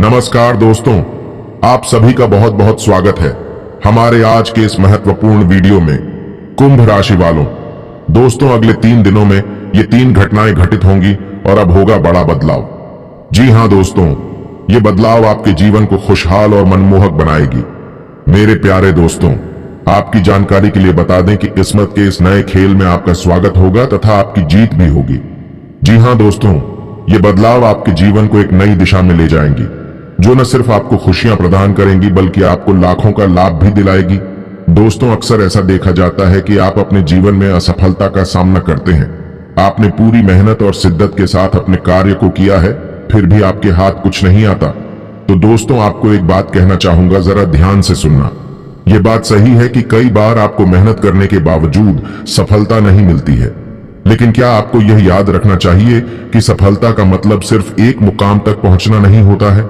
नमस्कार दोस्तों, आप सभी का बहुत बहुत स्वागत है हमारे आज के इस महत्वपूर्ण वीडियो में। कुंभ राशि वालों, दोस्तों अगले 3 दिनों में ये 3 घटनाएं घटित होंगी और अब होगा बड़ा बदलाव। जी हां दोस्तों, ये बदलाव आपके जीवन को खुशहाल और मनमोहक बनाएगी। मेरे प्यारे दोस्तों, आपकी जानकारी के लिए बता दें कि किस्मत के इस नए खेल में आपका स्वागत होगा तथा आपकी जीत भी होगी। जी हां दोस्तों, ये बदलाव आपके जीवन को एक नई दिशा में ले जाएंगी, जो न सिर्फ आपको खुशियां प्रदान करेंगी बल्कि आपको लाखों का लाभ भी दिलाएगी। दोस्तों, अक्सर ऐसा देखा जाता है कि आप अपने जीवन में असफलता का सामना करते हैं। आपने पूरी मेहनत और शिद्दत के साथ अपने कार्य को किया है, फिर भी आपके हाथ कुछ नहीं आता। तो दोस्तों, आपको एक बात कहना चाहूंगा, जरा ध्यान से सुनना। यह बात सही है कि कई बार आपको मेहनत करने के बावजूद सफलता नहीं मिलती है, लेकिन क्या आपको यह याद रखना चाहिए कि सफलता का मतलब सिर्फ एक मुकाम तक पहुंचना नहीं होता है।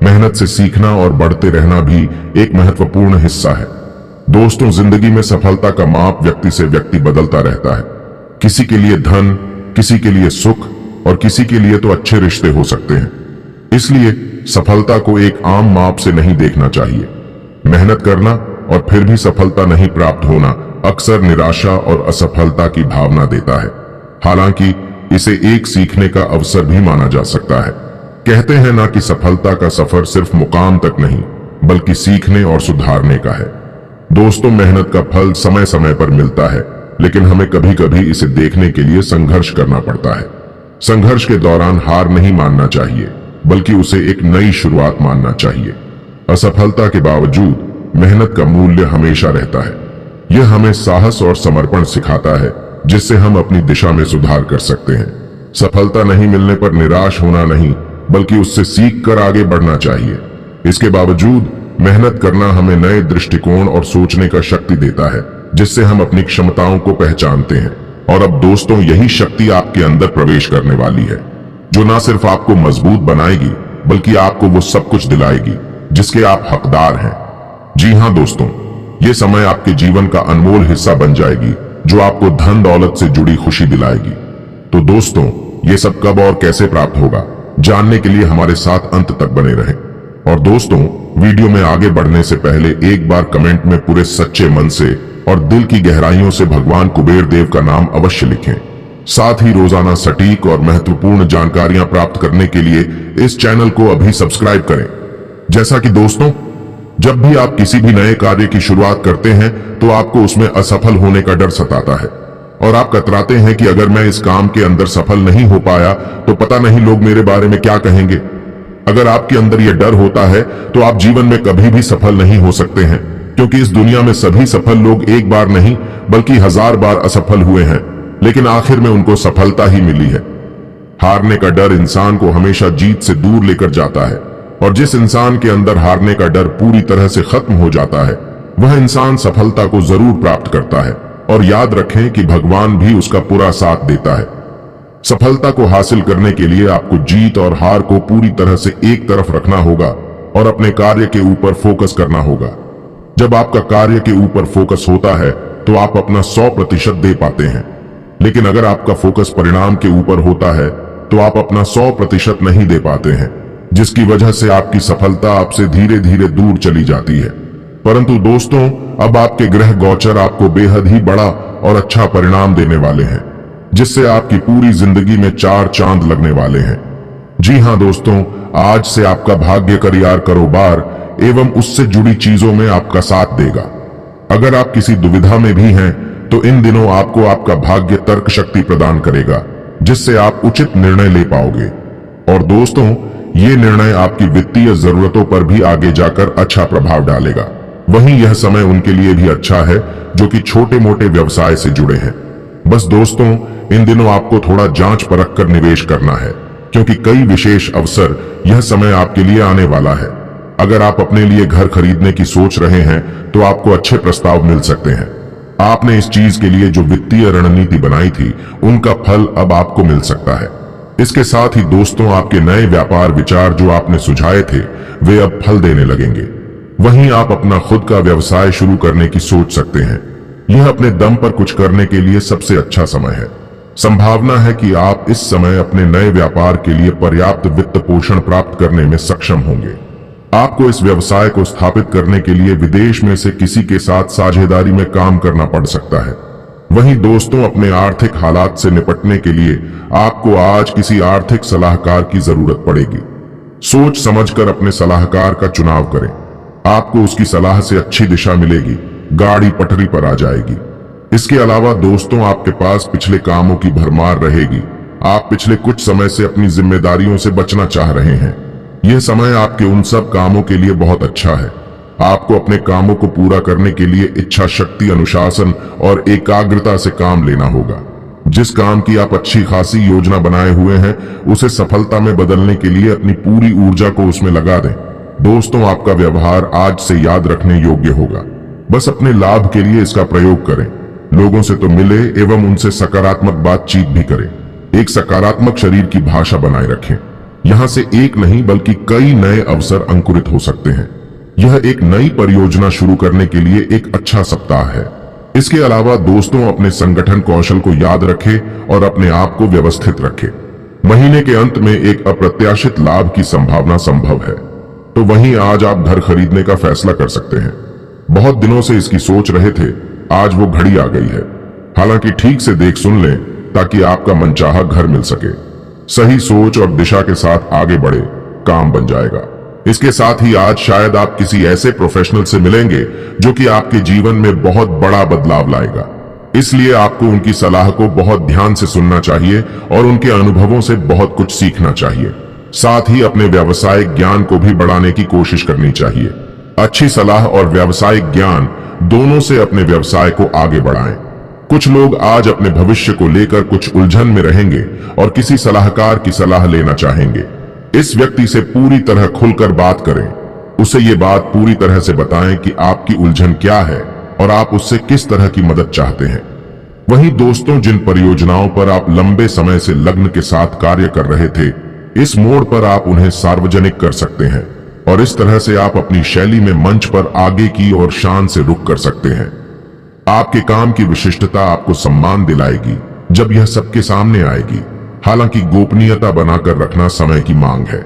मेहनत से सीखना और बढ़ते रहना भी एक महत्वपूर्ण हिस्सा है। दोस्तों, जिंदगी में सफलता का माप व्यक्ति से व्यक्ति बदलता रहता है। किसी के लिए धन, किसी के लिए सुख और किसी के लिए तो अच्छे रिश्ते हो सकते हैं। इसलिए सफलता को एक आम माप से नहीं देखना चाहिए। मेहनत करना और फिर भी सफलता नहीं प्राप्त होना अक्सर निराशा और असफलता की भावना देता है। हालांकि इसे एक सीखने का अवसर भी माना जा सकता है। कहते हैं ना कि सफलता का सफर सिर्फ मुकाम तक नहीं बल्कि सीखने और सुधारने का है। दोस्तों, मेहनत का फल समय समय पर मिलता है, लेकिन हमें कभी कभी इसे देखने के लिए संघर्ष करना पड़ता है। संघर्ष के दौरान हार नहीं मानना चाहिए, बल्कि उसे एक नई शुरुआत मानना चाहिए। असफलता के बावजूद मेहनत का मूल्य हमेशा रहता है। यह हमें साहस और समर्पण सिखाता है, जिससे हम अपनी दिशा में सुधार कर सकते हैं। सफलता नहीं मिलने पर निराश होना नहीं, बल्कि उससे सीख कर आगे बढ़ना चाहिए। इसके बावजूद मेहनत करना हमें नए दृष्टिकोण और सोचने का शक्ति देता है, जिससे हम अपनी क्षमताओं को पहचानते हैं। और अब दोस्तों, यही शक्ति आपके अंदर प्रवेश करने वाली है, जो न सिर्फ आपको मजबूत बनाएगी बल्कि आपको वो सब कुछ दिलाएगी जिसके आप हकदार हैं। जी हां दोस्तों, ये समय आपके जीवन का अनमोल हिस्सा बन जाएगी, जो आपको धन दौलत से जुड़ी खुशी दिलाएगी। तो दोस्तों, ये सब कब और कैसे प्राप्त होगा, जानने के लिए हमारे साथ अंत तक बने रहें। और दोस्तों, वीडियो में आगे बढ़ने से पहले एक बार कमेंट में पूरे सच्चे मन से और दिल की गहराइयों से भगवान कुबेर देव का नाम अवश्य लिखें। साथ ही रोजाना सटीक और महत्वपूर्ण जानकारियां प्राप्त करने के लिए इस चैनल को अभी सब्सक्राइब करें। जैसा कि दोस्तों, जब भी आप किसी भी नए कार्य की शुरुआत करते हैं तो आपको उसमें असफल होने का डर सताता है और आप कतराते हैं कि अगर मैं इस काम के अंदर सफल नहीं हो पाया तो पता नहीं लोग मेरे बारे में क्या कहेंगे। अगर आपके अंदर यह डर होता है तो आप जीवन में कभी भी सफल नहीं हो सकते हैं, क्योंकि इस दुनिया में सभी सफल लोग एक बार नहीं बल्कि 1000 बार असफल हुए हैं, लेकिन आखिर में उनको सफलता ही मिली है। हारने का डर इंसान को हमेशा जीत से दूर लेकर जाता है, और जिस इंसान के अंदर हारने का डर पूरी तरह से खत्म हो जाता है, वह इंसान सफलता को जरूर प्राप्त करता है। और याद रखें कि भगवान भी उसका पूरा साथ देता है। सफलता को हासिल करने के लिए आपको जीत और हार को पूरी तरह से एक तरफ रखना होगा और अपने कार्य के ऊपर फोकस करना होगा। जब आपका कार्य के ऊपर फोकस होता है तो आप अपना 100% दे पाते हैं, लेकिन अगर आपका फोकस परिणाम के ऊपर होता है तो आप अपना 100% नहीं दे पाते हैं, जिसकी वजह से आपकी सफलता आपसे धीरे धीरे दूर चली जाती है। परंतु दोस्तों, अब आपके ग्रह गोचर आपको बेहद ही बड़ा और अच्छा परिणाम देने वाले हैं, जिससे आपकी पूरी जिंदगी में 4 चांद लगने वाले हैं। जी हां दोस्तों, आज से आपका भाग्य, करियर, कारोबार एवं उससे जुड़ी चीजों में आपका साथ देगा। अगर आप किसी दुविधा में भी हैं तो इन दिनों आपको आपका भाग्य तर्क शक्ति प्रदान करेगा, जिससे आप उचित निर्णय ले पाओगे। और दोस्तों, ये निर्णय आपकी वित्तीय जरूरतों पर भी आगे जाकर अच्छा प्रभाव डालेगा। वहीं यह समय उनके लिए भी अच्छा है जो कि छोटे मोटे व्यवसाय से जुड़े हैं। बस दोस्तों, इन दिनों आपको थोड़ा जांच परख कर निवेश करना है, क्योंकि कई विशेष अवसर यह समय आपके लिए आने वाला है। अगर आप अपने लिए घर खरीदने की सोच रहे हैं तो आपको अच्छे प्रस्ताव मिल सकते हैं। आपने इस चीज के लिए जो वित्तीय रणनीति बनाई थी, उनका फल अब आपको मिल सकता है। इसके साथ ही दोस्तों, आपके नए व्यापार विचार जो आपने सुझाए थे, वे अब फल देने लगेंगे। वहीं आप अपना खुद का व्यवसाय शुरू करने की सोच सकते हैं। यह अपने दम पर कुछ करने के लिए सबसे अच्छा समय है। संभावना है कि आप इस समय अपने नए व्यापार के लिए पर्याप्त वित्त पोषण प्राप्त करने में सक्षम होंगे। आपको इस व्यवसाय को स्थापित करने के लिए विदेश में से किसी के साथ साझेदारी में काम करना पड़ सकता है। वहीं दोस्तों, अपने आर्थिक हालात से निपटने के लिए आपको आज किसी आर्थिक सलाहकार की जरूरत पड़ेगी। सोच समझकर अपने सलाहकार का चुनाव करें। आपको उसकी सलाह से अच्छी दिशा मिलेगी, गाड़ी पटरी पर आ जाएगी। इसके अलावा दोस्तों, आपके पास पिछले कामों की भरमार रहेगी। आप पिछले कुछ समय से अपनी जिम्मेदारियों से बचना चाह रहे हैं। यह समय आपके उन सब कामों के लिए बहुत अच्छा है। आपको अपने कामों को पूरा करने के लिए इच्छा शक्ति, अनुशासन और एकाग्रता से काम लेना होगा। जिस काम की आप अच्छी खासी योजना बनाए हुए हैं, उसे सफलता में बदलने के लिए अपनी पूरी ऊर्जा को उसमें लगा दें। दोस्तों, आपका व्यवहार आज से याद रखने योग्य होगा। बस अपने लाभ के लिए इसका प्रयोग करें। लोगों से तो मिले एवं उनसे सकारात्मक बातचीत भी करें। एक सकारात्मक शरीर की भाषा बनाए रखें। यहां से एक नहीं बल्कि कई नए अवसर अंकुरित हो सकते हैं। यह एक नई परियोजना शुरू करने के लिए एक अच्छा सप्ताह है। इसके अलावा दोस्तों, अपने संगठन कौशल को याद रखें और अपने आप को व्यवस्थित रखें। महीने के अंत में एक अप्रत्याशित लाभ की संभावना संभव है। तो वहीं आज आप घर खरीदने का फैसला कर सकते हैं। बहुत दिनों से इसकी सोच रहे थे, आज वो घड़ी आ गई है। हालांकि ठीक से देख सुन लें ताकि आपका मनचाहा घर मिल सके। सही सोच और दिशा के साथ आगे बढ़े, काम बन जाएगा। इसके साथ ही आज शायद आप किसी ऐसे प्रोफेशनल से मिलेंगे जो कि आपके जीवन में बहुत बड़ा बदलाव लाएगा। इसलिए आपको उनकी सलाह को बहुत ध्यान से सुनना चाहिए और उनके अनुभवों से बहुत कुछ सीखना चाहिए। साथ ही अपने व्यावसायिक ज्ञान को भी बढ़ाने की कोशिश करनी चाहिए। अच्छी सलाह और व्यावसायिक ज्ञान दोनों से अपने व्यवसाय को आगे बढ़ाएं। कुछ लोग आज अपने भविष्य को लेकर कुछ उलझन में रहेंगे और किसी सलाहकार की सलाह लेना चाहेंगे। इस व्यक्ति से पूरी तरह खुलकर बात करें। उसे ये बात पूरी तरह से बताएं कि आपकी उलझन क्या है और आप उससे किस तरह की मदद चाहते हैं। वहीं दोस्तों, जिन परियोजनाओं पर आप लंबे समय से लग्न के साथ कार्य कर रहे थे, इस मोड़ पर आप उन्हें सार्वजनिक कर सकते हैं और इस तरह से आप अपनी शैली में मंच पर आगे की और शान से रुख कर सकते हैं। आपके काम की विशिष्टता आपको सम्मान दिलाएगी जब यह सबके सामने आएगी। हालांकि गोपनीयता बनाकर रखना समय की मांग है।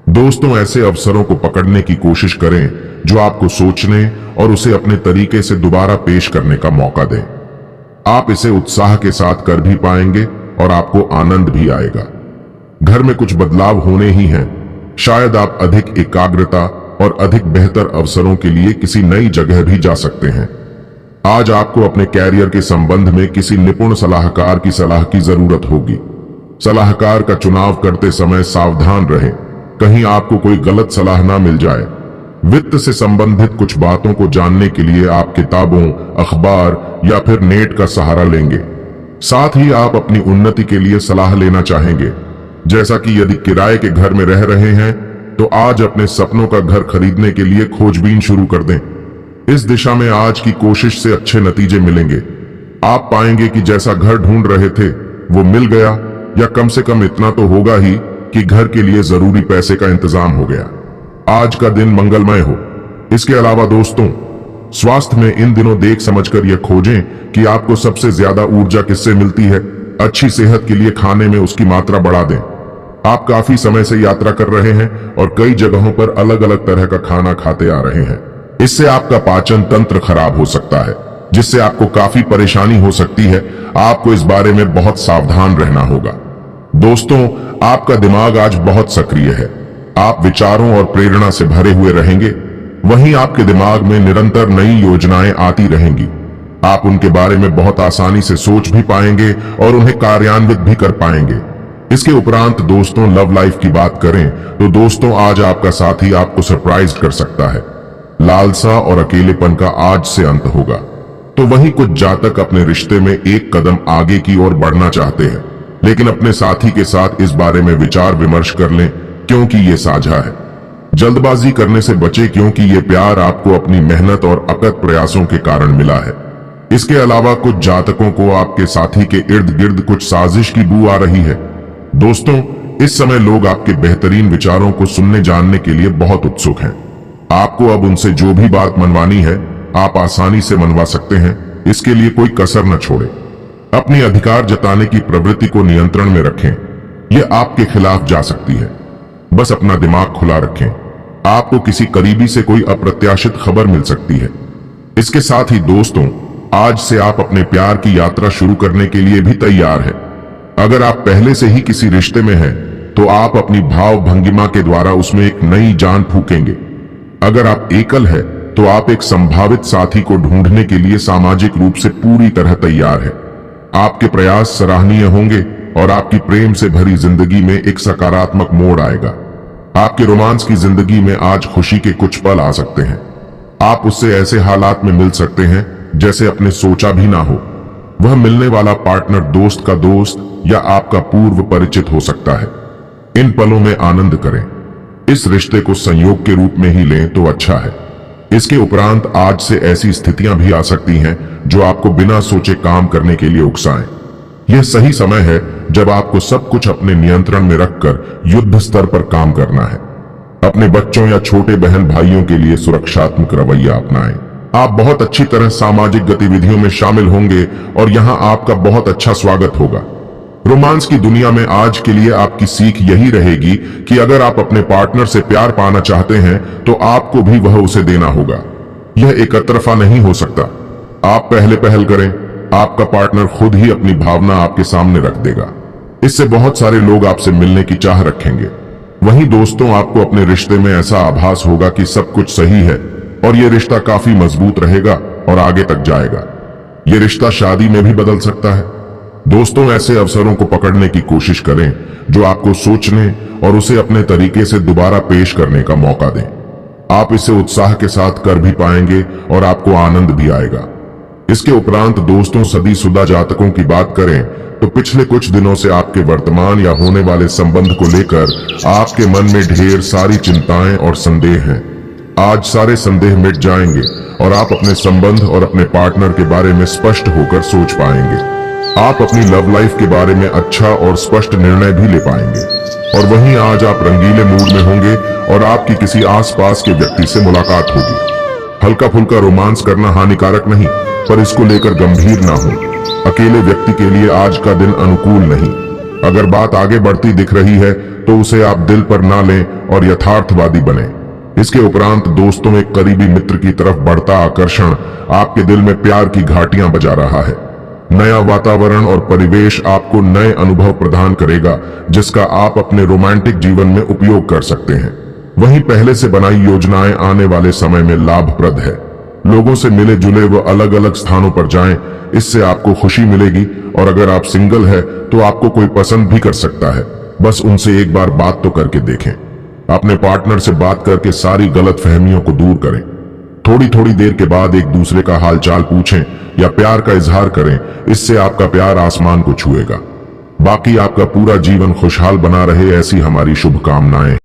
दोस्तों, ऐसे अवसरों को पकड़ने की कोशिश करें जो आपको सोचने और उसे अपने तरीके से दोबारा पेश करने का मौका दें। आप इसे उत्साह के साथ कर भी पाएंगे और आपको आनंद भी आएगा। घर में कुछ बदलाव होने ही हैं। शायद आप अधिक एकाग्रता और अधिक बेहतर अवसरों के लिए किसी नई जगह भी जा सकते हैं। आज आपको अपने कैरियर के संबंध में किसी निपुण सलाहकार की सलाह की जरूरत होगी। सलाहकार का चुनाव करते समय सावधान रहें, कहीं आपको कोई गलत सलाह ना मिल जाए। वित्त से संबंधित कुछ बातों को जानने के लिए आप किताबों, अखबार या फिर नेट का सहारा लेंगे। साथ ही आप अपनी उन्नति के लिए सलाह लेना चाहेंगे। जैसा कि यदि किराए के घर में रह रहे हैं तो आज अपने सपनों का घर खरीदने के लिए खोजबीन शुरू कर दें। इस दिशा में आज की कोशिश से अच्छे नतीजे मिलेंगे। आप पाएंगे कि जैसा घर ढूंढ रहे थे वो मिल गया, या कम से कम इतना तो होगा ही कि घर के लिए जरूरी पैसे का इंतजाम हो गया। आज का दिन मंगलमय हो। इसके अलावा दोस्तों, स्वास्थ्य में इन दिनों देख समझकर यह खोजें कि आपको सबसे ज्यादा ऊर्जा किससे मिलती है। अच्छी सेहत के लिए खाने में उसकी मात्रा बढ़ा दें। आप काफी समय से यात्रा कर रहे हैं और कई जगहों पर अलग अलग तरह का खाना खाते आ रहे हैं। इससे आपका पाचन तंत्र खराब हो सकता है, जिससे आपको काफी परेशानी हो सकती है। आपको इस बारे में बहुत सावधान रहना होगा। दोस्तों, आपका दिमाग आज बहुत सक्रिय है। आप विचारों और प्रेरणा से भरे हुए रहेंगे। वहीं आपके दिमाग में निरंतर नई योजनाएं आती रहेंगी। आप उनके बारे में बहुत आसानी से सोच भी पाएंगे और उन्हें कार्यान्वित भी कर पाएंगे। इसके उपरांत दोस्तों, लव लाइफ की बात करें तो दोस्तों, आज आपका साथी आपको सरप्राइज कर सकता है। लालसा और अकेलेपन का आज से अंत होगा। तो वहीं कुछ जातक अपने रिश्ते में एक कदम आगे की ओर बढ़ना चाहते हैं, लेकिन अपने साथी के साथ इस बारे में विचार विमर्श कर लें, क्योंकि ये साझा है। जल्दबाजी करने से बचे, क्योंकि ये प्यार आपको अपनी मेहनत और अकत प्रयासों के कारण मिला है। इसके अलावा कुछ जातकों को आपके साथी के इर्द गिर्द कुछ साजिश की बू आ रही है। दोस्तों, इस समय लोग आपके बेहतरीन विचारों को सुनने जानने के लिए बहुत उत्सुक हैं। आपको अब उनसे जो भी बात मनवानी है, आप आसानी से मनवा सकते हैं। इसके लिए कोई कसर न छोड़े। अपनी अधिकार जताने की प्रवृत्ति को नियंत्रण में रखें। यह आपके खिलाफ जा सकती है। बस अपना दिमाग खुला रखें। आपको किसी करीबी से कोई अप्रत्याशित खबर मिल सकती है। इसके साथ ही दोस्तों, आज से आप अपने प्यार की यात्रा शुरू करने के लिए भी तैयार हैं। अगर आप पहले से ही किसी रिश्ते में हैं, तो आप अपनी भाव भंगिमा के द्वारा उसमें एक नई जान फूकेंगे। अगर आप एकल है, तो आप एक संभावित साथी को ढूंढने के लिए सामाजिक रूप से पूरी तरह तैयार है। आपके प्रयास सराहनीय होंगे और आपकी प्रेम से भरी जिंदगी में एक सकारात्मक मोड़ आएगा। आपके रोमांस की जिंदगी में आज खुशी के कुछ पल आ सकते हैं। आप उससे ऐसे हालात में मिल सकते हैं जैसे अपने सोचा भी ना हो। वह मिलने वाला पार्टनर दोस्त का दोस्त या आपका पूर्व परिचित हो सकता है। इन पलों में आनंद करें। इस रिश्ते को संयोग के रूप में ही लें तो अच्छा है। इसके उपरांत आज से ऐसी स्थितियां भी आ सकती हैं जो आपको बिना सोचे काम करने के लिए उकसाएं। यह सही समय है जब आपको सब कुछ अपने नियंत्रण में रखकर युद्ध स्तर पर काम करना है। अपने बच्चों या छोटे बहन भाइयों के लिए सुरक्षात्मक रवैया अपनाएं। आप बहुत अच्छी तरह सामाजिक गतिविधियों में शामिल होंगे और यहां आपका बहुत अच्छा स्वागत होगा। रोमांस की दुनिया में आज के लिए आपकी सीख यही रहेगी कि अगर आप अपने पार्टनर से प्यार पाना चाहते हैं तो आपको भी वह उसे देना होगा। यह एक तरफा नहीं हो सकता। आप पहले पहल करें, आपका पार्टनर खुद ही अपनी भावना आपके सामने रख देगा। इससे बहुत सारे लोग आपसे मिलने की चाह रखेंगे। वहीं दोस्तों, आपको अपने रिश्ते में ऐसा आभास होगा कि सब कुछ सही है और यह रिश्ता काफी मजबूत रहेगा और आगे तक जाएगा। यह रिश्ता शादी में भी बदल सकता है। दोस्तों, ऐसे अवसरों को पकड़ने की कोशिश करें जो आपको सोचने और उसे अपने तरीके से दोबारा पेश करने का मौका दें। आप इसे उत्साह के साथ कर भी पाएंगे और आपको आनंद भी आएगा। इसके उपरांत दोस्तों, शादीशुदा जातकों की बात करें तो पिछले कुछ दिनों से आपके वर्तमान या होने वाले संबंध को लेकर आपके मन में ढेर सारी चिंताएं और संदेह हैं। आज सारे संदेह मिट जाएंगे और आप अपने संबंध और अपने पार्टनर के बारे में स्पष्ट होकर सोच पाएंगे। आप अपनी लव लाइफ के बारे में अच्छा और स्पष्ट निर्णय भी ले पाएंगे। और वहीं आज आप रंगीले मूड में होंगे और आपकी किसी आसपास के व्यक्ति से मुलाकात होगी। हल्का फुल्का रोमांस करना हानिकारक नहीं, पर इसको लेकर गंभीर ना हो। अकेले व्यक्ति के लिए आज का दिन अनुकूल नहीं। अगर बात आगे बढ़ती दिख रही है तो उसे आप दिल पर ना लें और यथार्थवादी बने। इसके उपरांत दोस्तों, एक करीबी मित्र की तरफ बढ़ता आकर्षण आपके दिल में प्यार की घाटियां बजा रहा है। नया वातावरण और परिवेश आपको नए अनुभव प्रदान करेगा जिसका आप अपने रोमांटिक जीवन में उपयोग कर सकते हैं। वहीं पहले से बनाई योजनाएं आने वाले समय में लाभप्रद है। लोगों से मिले जुले व अलग अलग स्थानों पर जाएं, इससे आपको खुशी मिलेगी। और अगर आप सिंगल है तो आपको कोई पसंद भी कर सकता है। बस उनसे एक बार बात तो करके देखें। अपने पार्टनर से बात करके सारी गलतफहमियों को दूर करें। थोड़ी थोड़ी देर के बाद एक दूसरे का हालचाल पूछें या प्यार का इजहार करें। इससे आपका प्यार आसमान को छुएगा। बाकी आपका पूरा जीवन खुशहाल बना रहे, ऐसी हमारी शुभकामनाएं।